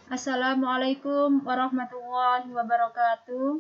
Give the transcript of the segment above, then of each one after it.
Assalamualaikum warahmatullahi wabarakatuh.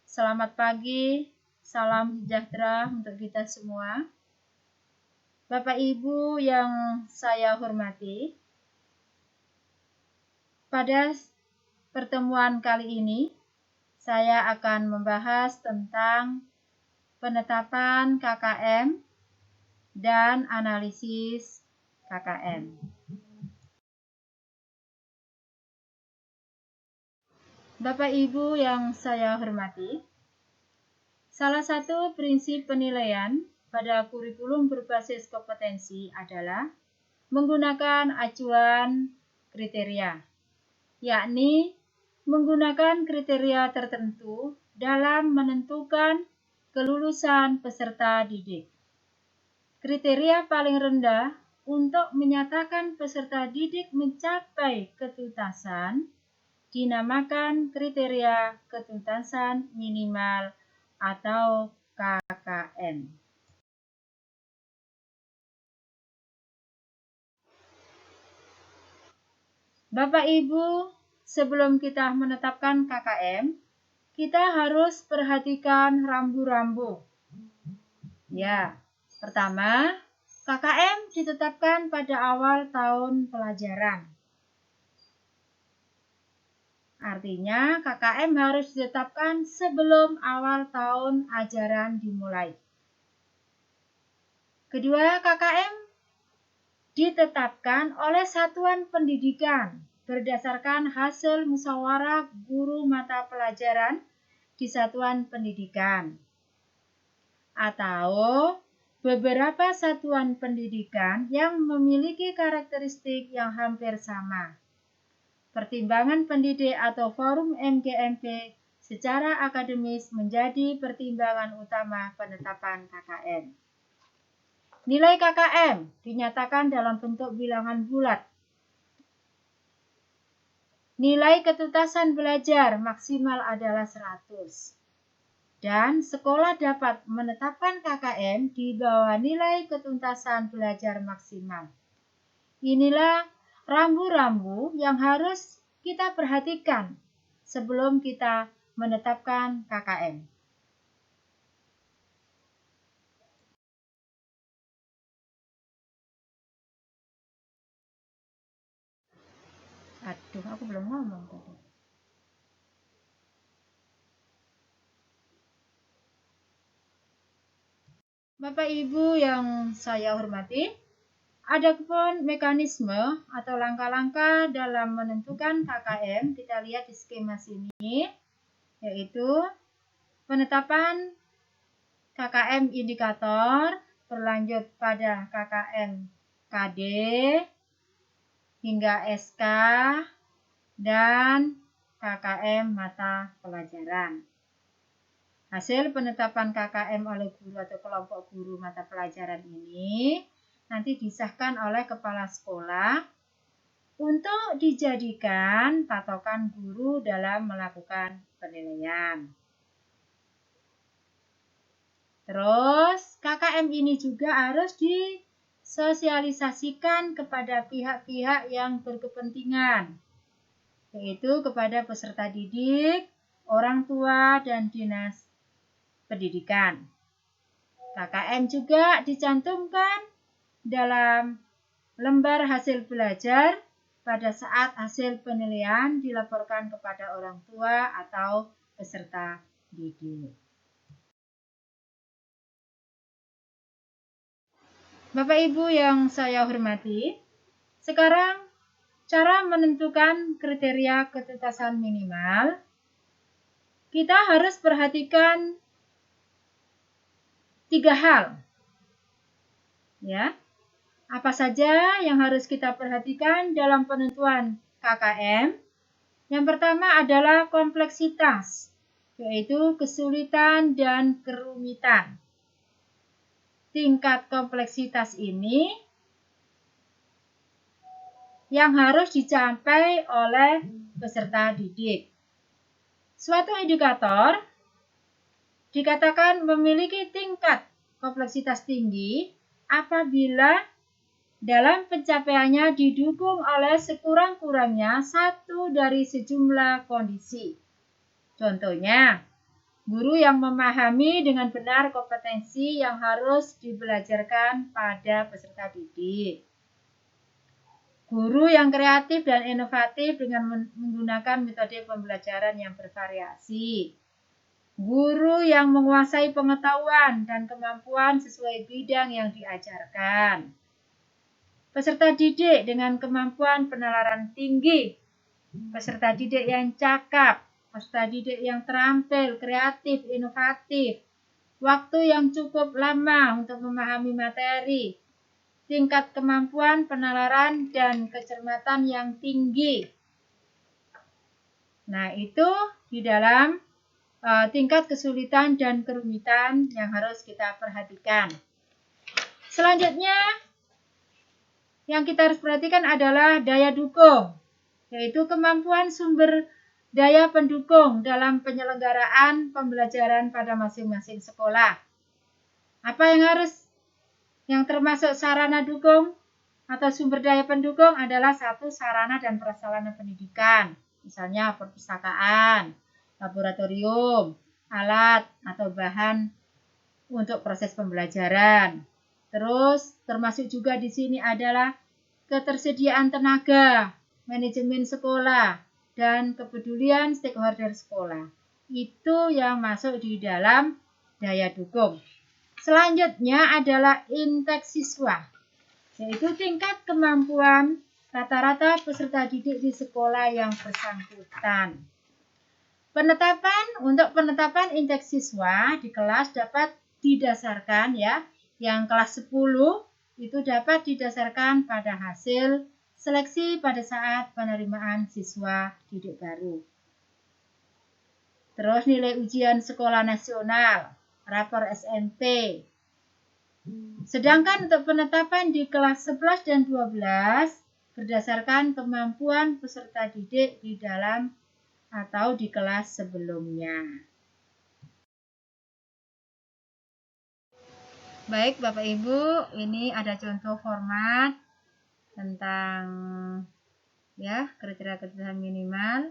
Selamat pagi, salam sejahtera untuk kita semua. Bapak Ibu yang saya hormati, pada pertemuan kali ini saya akan membahas tentang penetapan KKM dan analisis KKM. Bapak Ibu yang saya hormati, salah satu prinsip penilaian pada kurikulum berbasis kompetensi adalah menggunakan acuan kriteria, yakni menggunakan kriteria tertentu dalam menentukan kelulusan peserta didik. Kriteria paling rendah untuk menyatakan peserta didik mencapai ketuntasan dinamakan kriteria ketuntasan minimal atau KKM. Bapak Ibu, sebelum kita menetapkan KKM, kita harus perhatikan rambu-rambu. Ya, pertama, KKM ditetapkan pada awal tahun pelajaran. Artinya, KKM harus ditetapkan sebelum awal tahun ajaran dimulai. Kedua, KKM ditetapkan oleh satuan pendidikan berdasarkan hasil musyawarah guru mata pelajaran di satuan pendidikan. Atau beberapa satuan pendidikan yang memiliki karakteristik yang hampir sama. Pertimbangan pendidik atau forum MGMP secara akademis menjadi pertimbangan utama penetapan KKM. Nilai KKM dinyatakan dalam bentuk bilangan bulat. Nilai ketuntasan belajar maksimal adalah 100. Dan sekolah dapat menetapkan KKM di bawah nilai ketuntasan belajar maksimal. Inilah rambu-rambu yang harus kita perhatikan sebelum kita menetapkan KKM. Aduh, aku belum ngomong tadi. Bapak Ibu yang saya hormati, adapun mekanisme atau langkah-langkah dalam menentukan KKM, kita lihat di skema sini, yaitu penetapan KKM indikator, berlanjut pada KKM KD, hingga SK, dan KKM mata pelajaran. Hasil penetapan KKM oleh guru atau kelompok guru mata pelajaran ini nanti disahkan oleh kepala sekolah untuk dijadikan patokan guru dalam melakukan penilaian. Terus KKM ini juga harus disosialisasikan kepada pihak-pihak yang berkepentingan, yaitu kepada peserta didik, orang tua, dan dinas pendidikan. KKM juga dicantumkan dalam lembar hasil belajar pada saat hasil penilaian dilaporkan kepada orang tua atau peserta didik. Bapak Ibu yang saya hormati, sekarang cara menentukan kriteria ketuntasan minimal, kita harus perhatikan 3 hal. Ya. Apa saja yang harus kita perhatikan dalam penentuan KKM? Yang pertama adalah kompleksitas, yaitu kesulitan dan kerumitan. Tingkat kompleksitas ini yang harus dicapai oleh peserta didik. Suatu indikator dikatakan memiliki tingkat kompleksitas tinggi apabila dalam pencapaiannya didukung oleh sekurang-kurangnya satu dari sejumlah kondisi. Contohnya, guru yang memahami dengan benar kompetensi yang harus dibelajarkan pada peserta didik. Guru yang kreatif dan inovatif dengan menggunakan metode pembelajaran yang bervariasi. Guru yang menguasai pengetahuan dan kemampuan sesuai bidang yang diajarkan. Peserta didik dengan kemampuan penalaran tinggi. Peserta didik yang cakap. Peserta didik yang terampil, kreatif, inovatif. Waktu yang cukup lama untuk memahami materi. Tingkat kemampuan penalaran dan kecermatan yang tinggi. Nah, itu di dalam tingkat kesulitan dan kerumitan yang harus kita perhatikan. Selanjutnya, yang kita harus perhatikan adalah daya dukung, yaitu kemampuan sumber daya pendukung dalam penyelenggaraan pembelajaran pada masing-masing sekolah. Apa yang termasuk sarana dukung atau sumber daya pendukung adalah satu, sarana dan prasarana pendidikan, misalnya perpustakaan, laboratorium, alat atau bahan untuk proses pembelajaran. Terus termasuk juga di sini adalah ketersediaan tenaga, manajemen sekolah, dan kepedulian stakeholder sekolah. Itu yang masuk di dalam daya dukung. Selanjutnya adalah intake siswa, yaitu tingkat kemampuan rata-rata peserta didik di sekolah yang bersangkutan. Untuk penetapan intake siswa di kelas dapat didasarkan yang kelas 10 itu dapat didasarkan pada hasil seleksi pada saat penerimaan siswa didik baru. Terus nilai ujian sekolah nasional, rapor SMP. Sedangkan untuk penetapan di kelas 11 dan 12 berdasarkan kemampuan peserta didik di dalam atau di kelas sebelumnya. Baik Bapak Ibu, ini ada contoh format tentang kriteria-kriteria minimal.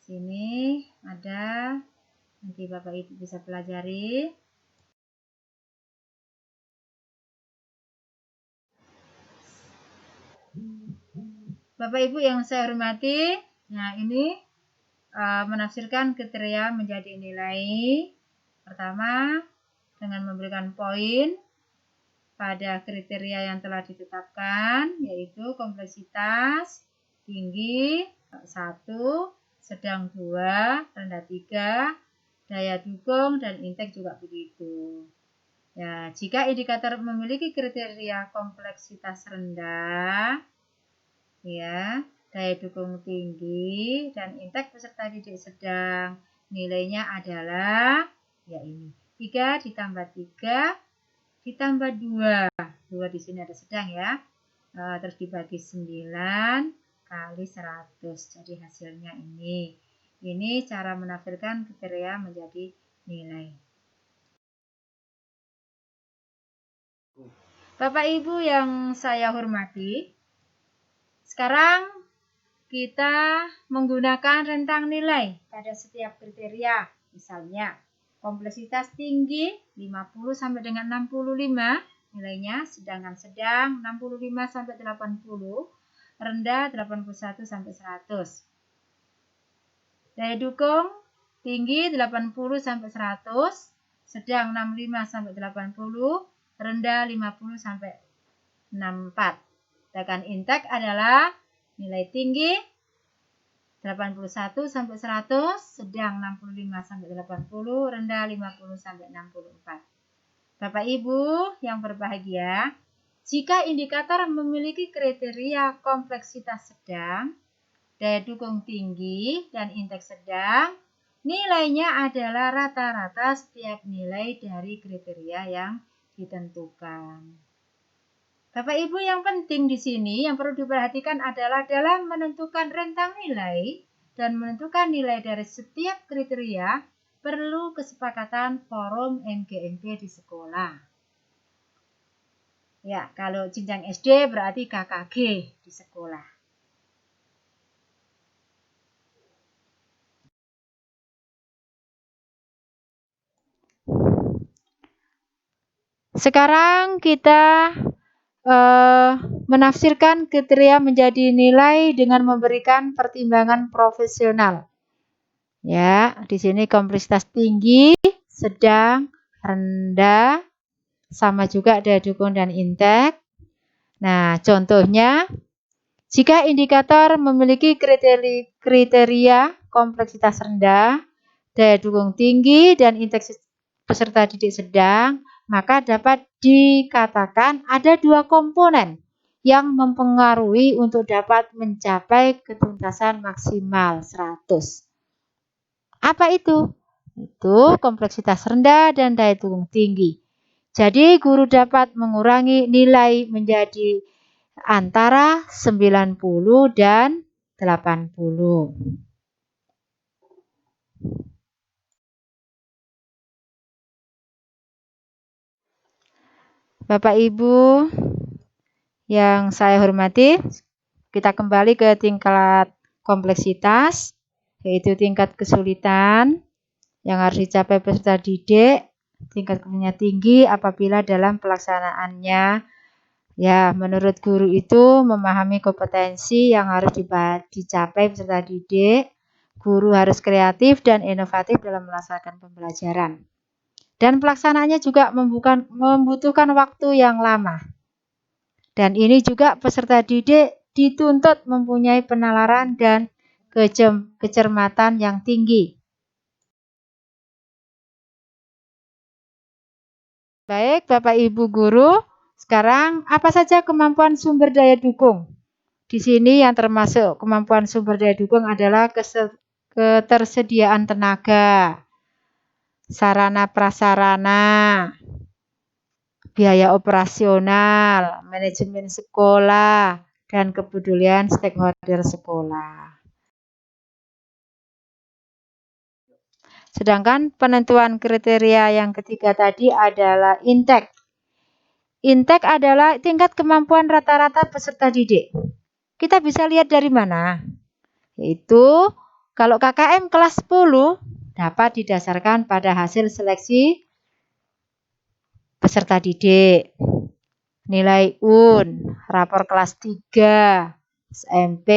Sini ada, nanti Bapak Ibu bisa pelajari. Bapak Ibu yang saya hormati, nah ini menafsirkan kriteria menjadi nilai. Pertama, dengan memberikan poin pada kriteria yang telah ditetapkan, yaitu kompleksitas tinggi 1, sedang 2, rendah 3, daya dukung, dan intake juga begitu. Ya, jika indikator memiliki kriteria kompleksitas rendah, daya dukung tinggi, dan intake peserta didik sedang, nilainya adalah ini 3 ditambah 3 ditambah 2. 2 di sini ada sedang terus dibagi 9 kali 100. Jadi hasilnya ini. Ini cara menafsirkan kriteria menjadi nilai. Bapak Ibu yang saya hormati, sekarang kita menggunakan rentang nilai pada setiap kriteria. Misalnya, kompleksitas tinggi 50 sampai dengan 65 nilainya, sedangkan sedang 65 sampai 80, rendah 81 sampai 100. Daya dukung tinggi 80 sampai 100, sedang 65 sampai 80, rendah 50 sampai 64. Sedangkan intake adalah nilai tinggi 81 sampai 100, sedang 65 sampai 80, rendah 50 sampai 64. Bapak Ibu yang berbahagia, jika indikator memiliki kriteria kompleksitas sedang, daya dukung tinggi, dan intake sedang, nilainya adalah rata-rata setiap nilai dari kriteria yang ditentukan. Bapak Ibu yang penting di sini yang perlu diperhatikan adalah dalam menentukan rentang nilai dan menentukan nilai dari setiap kriteria perlu kesepakatan forum MGMP di sekolah. Ya, kalau jenjang SD berarti KKG di sekolah. Sekarang kita menafsirkan kriteria menjadi nilai dengan memberikan pertimbangan profesional. Ya, di sini kompleksitas tinggi, sedang, rendah, sama juga daya dukung dan indeks. Nah, contohnya, jika indikator memiliki kriteria kompleksitas rendah, daya dukung tinggi, dan indeks peserta didik sedang, maka dapat dikatakan ada dua komponen yang mempengaruhi untuk dapat mencapai ketuntasan maksimal 100. Apa itu? Itu kompleksitas rendah dan daya dukung tinggi. Jadi guru dapat mengurangi nilai menjadi antara 90 dan 80. Bapak Ibu yang saya hormati, kita kembali ke tingkat kompleksitas, yaitu tingkat kesulitan yang harus dicapai peserta didik. Tingkat kesulitannya tinggi apabila dalam pelaksanaannya, ya menurut guru itu memahami kompetensi yang harus dicapai peserta didik. Guru harus kreatif dan inovatif dalam melaksanakan pembelajaran. Dan pelaksanaannya juga membutuhkan waktu yang lama. Dan ini juga peserta didik dituntut mempunyai penalaran dan kecermatan yang tinggi. Baik, Bapak Ibu guru, sekarang apa saja kemampuan sumber daya dukung? Di sini yang termasuk kemampuan sumber daya dukung adalah ketersediaan tenaga, sarana prasarana, biaya operasional, manajemen sekolah, dan kepedulian stakeholder sekolah. Sedangkan penentuan kriteria yang ketiga tadi adalah indeks. Indeks adalah tingkat kemampuan rata-rata peserta didik. Kita bisa lihat dari mana? Yaitu kalau KKM kelas 10 dapat didasarkan pada hasil seleksi peserta didik. Nilai UN, rapor kelas 3, SMP,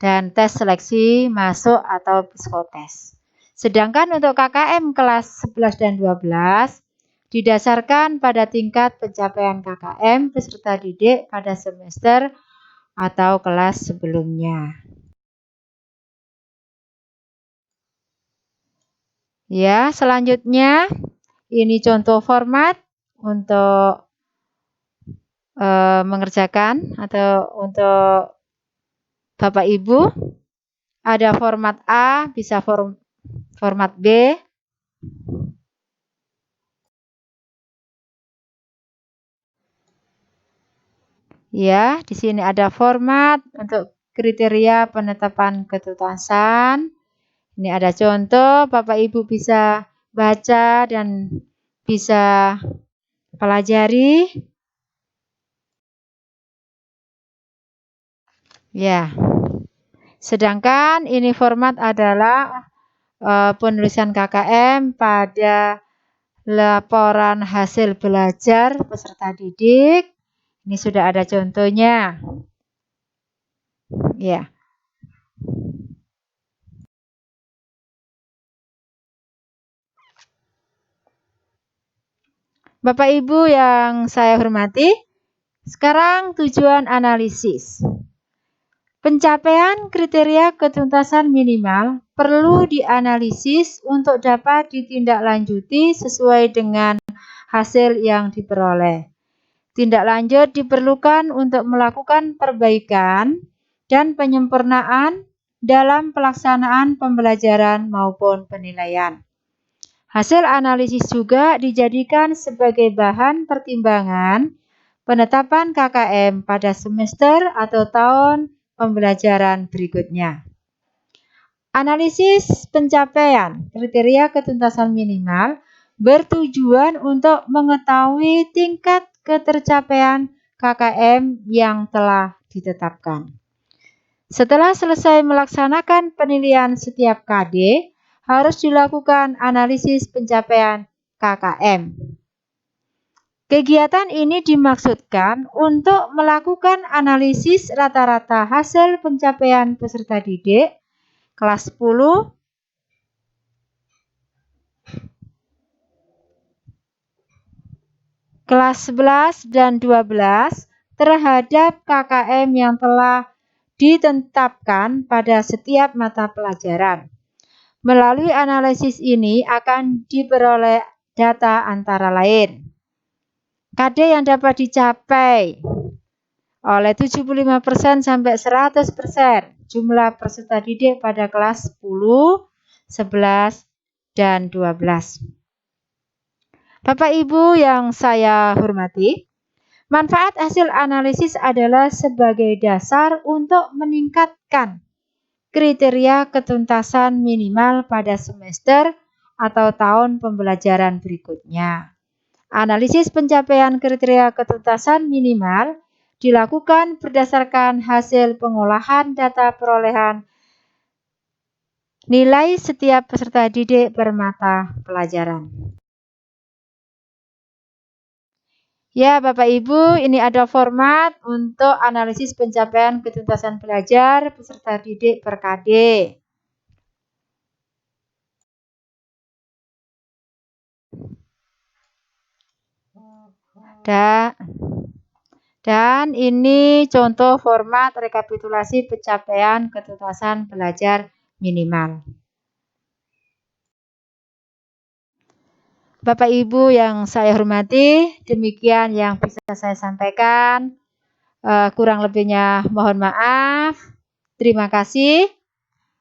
dan tes seleksi masuk atau psikotes. Sedangkan untuk KKM kelas 11 dan 12 didasarkan pada tingkat pencapaian KKM peserta didik pada semester atau kelas sebelumnya. Ya, selanjutnya ini contoh format untuk mengerjakan atau untuk Bapak Ibu. Ada format A, bisa format B. Ya, di sini ada format untuk kriteria penetapan ketuntasan. Ini ada contoh, Bapak Ibu bisa baca dan bisa pelajari. Ya. Sedangkan ini format adalah penulisan KKM pada laporan hasil belajar peserta didik. Ini sudah ada contohnya. Ya. Bapak Ibu yang saya hormati, sekarang tujuan analisis. Pencapaian kriteria ketuntasan minimal perlu dianalisis untuk dapat ditindaklanjuti sesuai dengan hasil yang diperoleh. Tindak lanjut diperlukan untuk melakukan perbaikan dan penyempurnaan dalam pelaksanaan pembelajaran maupun penilaian. Hasil analisis juga dijadikan sebagai bahan pertimbangan penetapan KKM pada semester atau tahun pembelajaran berikutnya. Analisis pencapaian kriteria ketuntasan minimal bertujuan untuk mengetahui tingkat ketercapaian KKM yang telah ditetapkan. Setelah selesai melaksanakan penilaian setiap KD, harus dilakukan analisis pencapaian KKM. Kegiatan ini dimaksudkan untuk melakukan analisis rata-rata hasil pencapaian peserta didik kelas 10, kelas 11 dan 12 terhadap KKM yang telah ditetapkan pada setiap mata pelajaran. Melalui analisis ini akan diperoleh data antara lain KD yang dapat dicapai oleh 75% sampai 100% jumlah peserta didik pada kelas 10, 11, dan 12. Bapak Ibu yang saya hormati, manfaat hasil analisis adalah sebagai dasar untuk meningkatkan kriteria ketuntasan minimal pada semester atau tahun pembelajaran berikutnya. Analisis pencapaian kriteria ketuntasan minimal dilakukan berdasarkan hasil pengolahan data perolehan nilai setiap peserta didik per mata pelajaran. Ya, Bapak Ibu, ini ada format untuk analisis pencapaian ketuntasan belajar peserta didik per KD. Dan ini contoh format rekapitulasi pencapaian ketuntasan belajar minimal. Bapak Ibu yang saya hormati, demikian yang bisa saya sampaikan. Kurang lebihnya mohon maaf. Terima kasih.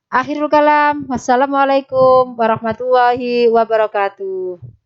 Akhirul kalam. Wassalamualaikum warahmatullahi wabarakatuh.